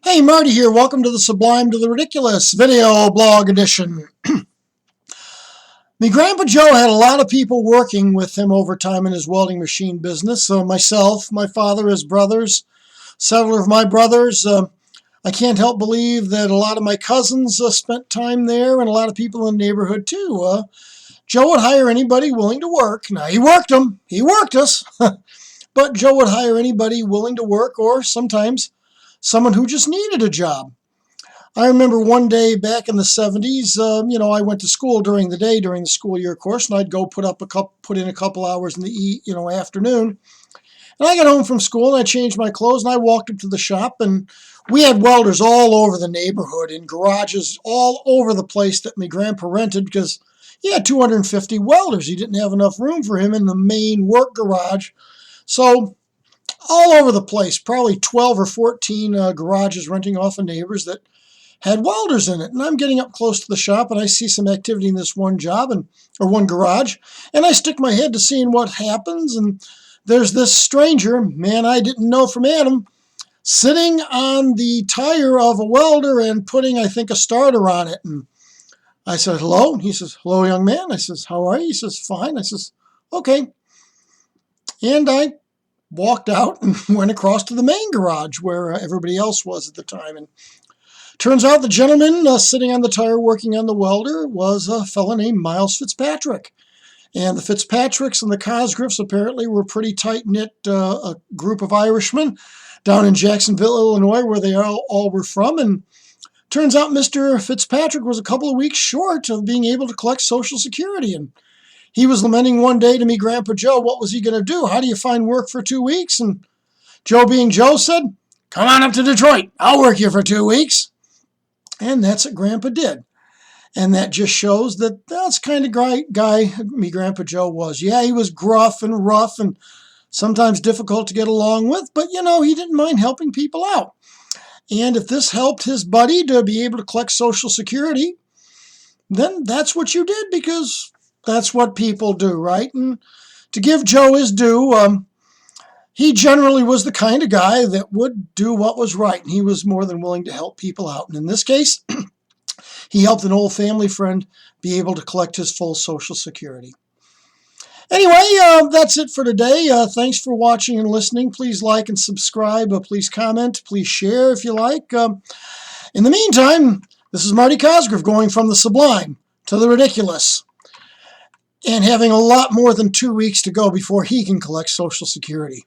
Hey, Marty here. Welcome to the Sublime to the Ridiculous video blog edition. My Grandpa Joe had a lot of people working with him over time in his welding machine business. So myself, my father, his brothers, several of my brothers. I can't help believe that a lot of my cousins spent time there, and a lot of people in the neighborhood too. Joe would hire anybody willing to work. Now, he worked them. He worked us. But Joe would hire anybody willing to work, or sometimes someone who just needed a job. I remember one day back in the 70s, I went to school during the day, during the school year course, and I'd go put in a couple hours in the afternoon. And I got home from school and I changed my clothes and I walked up to the shop, and we had welders all over the neighborhood in garages all over the place that my grandpa rented, because he had 250 welders. He didn't have enough room for him in the main work garage. So all over the place, probably 12 or 14 garages renting off of neighbors that had welders in it. And I'm getting up close to the shop and I see some activity in this one one garage, and I stick my head to seeing what happens, and there's this stranger, man I didn't know from Adam, sitting on the tire of a welder and putting, I think, a starter on it. And I said, hello? And he says, hello, young man. I says, how are you? He says, fine. I says, okay. And I walked out and went across to the main garage where everybody else was at the time. And turns out the gentleman sitting on the tire working on the welder was a fellow named Miles Fitzpatrick. And the Fitzpatricks and the Cosgriffs apparently were a pretty tight-knit a group of Irishmen down in Jacksonville, Illinois, where they all were from. And turns out Mr. Fitzpatrick was a couple of weeks short of being able to collect Social Security. And he was lamenting one day to me, Grandpa Joe, what was he going to do? How do you find work for 2 weeks? And Joe, being Joe, said, come on up to Detroit. I'll work you for 2 weeks. And that's what Grandpa did. And that just shows that that's the kind of guy me Grandpa Joe was. Yeah, he was gruff and rough and sometimes difficult to get along with, but, he didn't mind helping people out. And if this helped his buddy to be able to collect Social Security, then that's what you did, because that's what people do, right? And to give Joe his due, he generally was the kind of guy that would do what was right, and he was more than willing to help people out. And in this case, he helped an old family friend be able to collect his full Social Security. Anyway, that's it for today. Thanks for watching and listening. Please like and subscribe. Please comment. Please share if you like. In the meantime, this is Marty Cosgrove going from the Sublime to the Ridiculous, and having a lot more than 2 weeks to go before he can collect Social Security.